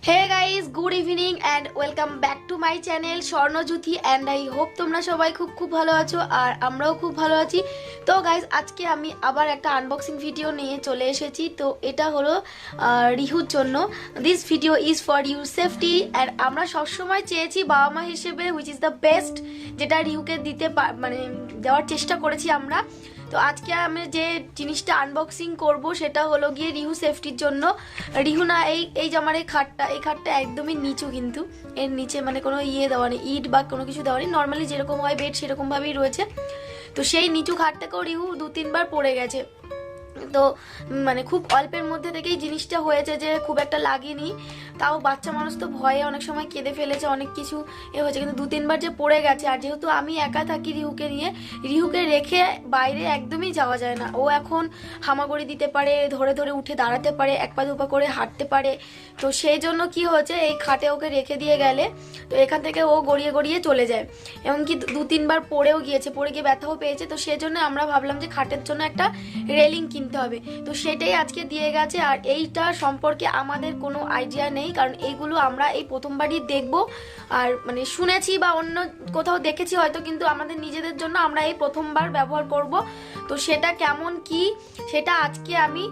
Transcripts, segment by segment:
Hey guys, good evening and welcome back to my channel Swarnajuthi and I hope তোমরা সবাই খুব ভালো আছো আর আমরাও খুব ভালো আছি। তো গাইস আজকে আমি আবার একটা আনবক্সিং ভিডিও নিয়ে চলে এসেছি। তো এটা হলো রিহুর জন্য। This video is for your safety and আমরা সব সময় চেয়েছি বাবা মা হিসেবে হুইচ ইজ দ্য বেস্ট, যেটা রিহুকে দিতে মানে দেওয়ার চেষ্টা করেছি আমরা। তো আজকে আমি যে জিনিসটা আনবক্সিং করব সেটা হলো গিয়ে রিহু সেফটির জন্য। রিহু না এই যে আমার এই খাটটা একদমই নিচু, কিন্তু এর নিচে মানে কোনো দেওয়া নেই, ইট বা কোনো কিছু দেওয়া নেই, নর্মালি যেরকম হয় বেড সেরকমভাবেই রয়েছে। তো সেই নিচু খাটটাকেও রিহু 2-3 বার পড়ে গেছে। তো মানে খুব অল্পের মধ্যে থেকেই জিনিসটা হয়েছে, যে খুব একটা লাগেনি, তাও বাচ্চা মানুষ তো ভয়ে অনেক সময় কেঁদে ফেলেছে, অনেক কিছু হয়েছে, কিন্তু 2-3 বার যে পড়ে গেছে। আর যেহেতু আমি একা থাকি রিহুকে নিয়ে, রিহুকে রেখে বাইরে একদমই যাওয়া যায় না। ও এখন হামাগুড়ি দিতে পারে, ধরে ধরে উঠে দাঁড়াতে পারে, এক পা দুপা করে হাঁটতে পারে। তো সেই জন্য কি হয়েছে, এই খাটে ওকে রেখে দিয়ে গেলে তো এখান থেকে ও গড়িয়ে গড়িয়ে চলে যায়, এমনকি 2-3 বার পড়েও গিয়েছে, পড়ে গিয়ে ব্যথাও পেয়েছে। তো সেই জন্য আমরা ভাবলাম যে খাটের জন্য একটা রেলিং কিনতে হবে। তো সেটাই আজকে দিয়ে গেছে। আর এইটা সম্পর্কে আমাদের কোনো আইডিয়া নেই, কারণ এইগুলো আমরা এই প্রথমবারই দেখব। আর মানে শুনেছি বা অন্য কোথাও দেখেছি হয়তো, কিন্তু আমাদের নিজেদের জন্য আমরা এই প্রথমবার ব্যবহার করব। তো সেটা কেমন কি সেটা আজকে আমি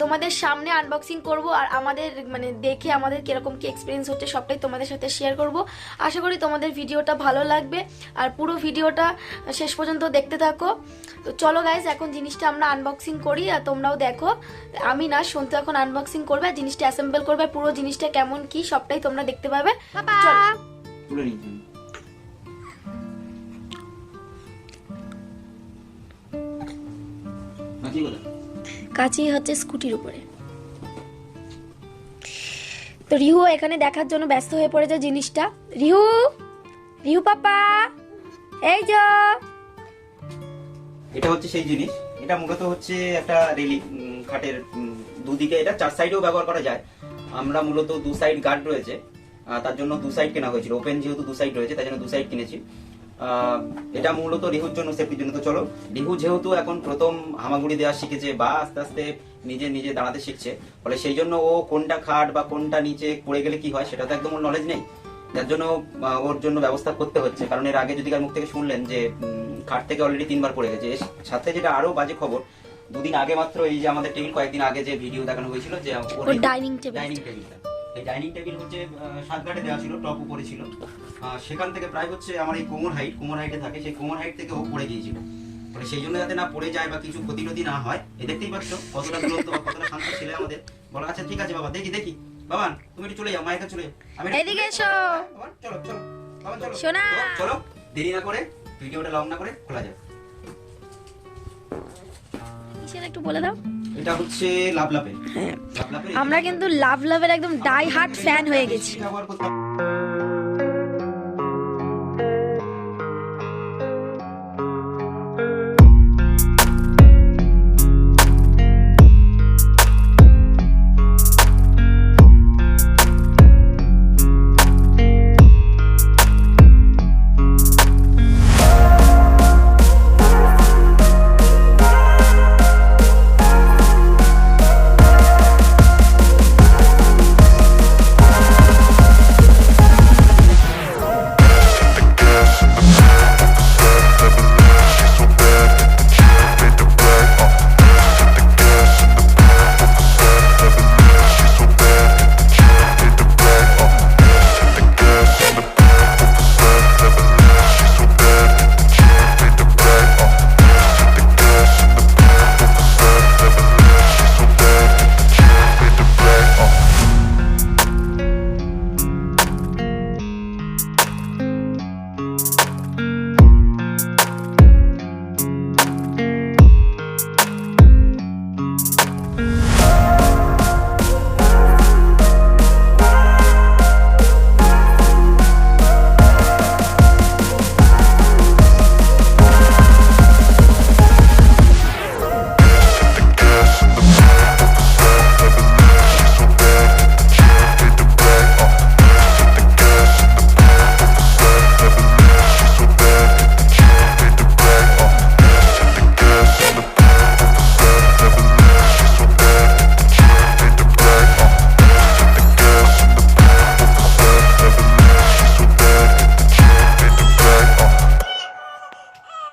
তোমাদের সামনে আনবক্সিং করব, আর আমাদের মানে দেখে আমাদের কিরকম কি এক্সপিরিয়েন্স হচ্ছে সবটাই তোমাদের সাথে শেয়ার করব। আশা করি তোমাদের ভিডিওটা ভালো লাগবে আর পুরো ভিডিওটা শেষ পর্যন্ত দেখতে থাকো। তো চলো গাইজ, এখন জিনিসটা আমরা আনবক্সিং করি আর তোমরাও দেখো। আমি না শুনতে এখন আনবক্সিং করবে, জিনিসটা অ্যাসেম্বল করবে, পুরো জিনিসটা কেমন কি সবটাই তোমরা দেখতে পাবে। কাঁচি হচ্ছে স্কুটির উপরে। তো রিহু এখানে দেখার জন্য ব্যস্ত হয়ে পড়েছে জিনিসটা। রিহু পাপা, এই যে এটা হচ্ছে সেই জিনিস। এটা মূলত হচ্ছে একটা রেলিং, খাটের দুদিকে, এটা 4 সাইডেও ব্যবহার করা যায়। আমরা মূলত 2 সাইড গার্ড রয়েছে, তার জন্য 2 সাইড কেনা হয়েছিল। ওপেন যেহেতু 2 সাইড রয়েছে, তাই জন্য 2 সাইড কিনেছি। এটা মূলত রিহুর জন্য, সেফটির জন্য। তো চলো, রিহু যেহেতু এখন প্রথম হামাগুড়ি দেওয়া শিখেছে বা আস্তে আস্তে নিজে দাঁড়াতে শিখছে, ফলে সেই জন্য ও কোনটা খাট বা কোনটা নিচে পড়ে গেলে কি হয় সেটা তো একদম ওর নলেজ নেই। যার জন্য ওর জন্য ব্যবস্থা করতে হচ্ছে, কারণ এর আগে যদি কার মুখ থেকে শুনলেন যে খাট থেকে অলরেডি 3 বার পড়ে গেছে। এর সাথে যেটা আরো বাজে খবর, 2 দিন আগে মাত্র এই যে আমাদের টেবিল, কয়েকদিন আগে যে ভিডিও দেখানো হয়েছিল যে ডাইনিং টেবিলটা, এই ডাইনিং টেবিল হচ্ছে 7 গাঁটে দেওয়া ছিল, টপ উপরে ছিল। সেখান থেকে প্রায় হচ্ছে আমার এই কোমর হাইটে থাকে, সেই কোমর হাইট থেকে ও পড়ে গিয়েছিল। মানে সেই জন্য যাতে না পড়ে যায় বা কিছু ক্ষতি না হয়, দেখতেই পাচ্ছ কতটা দূরত্ব বা কতটা শান্ত ছিল আমাদের। বলা আচ্ছা ঠিক আছে বাবা, দেখি বাবান, তুমি একটু চলে যাও, মায়ের কাছে চলে যাও, আমি এদিকে এসো, চলো বাবান চলো সোনা, চলো, দেরি না করে, ভিডিওটা লং না করে খোলা যাক। কিসের একটু বলে দাও। এটা হচ্ছে লাভলাপের। আমরা কিন্তু লাভলাপের একদম ডাই হার্ট ফ্যান হয়ে গেছি। ব্যবহার করতে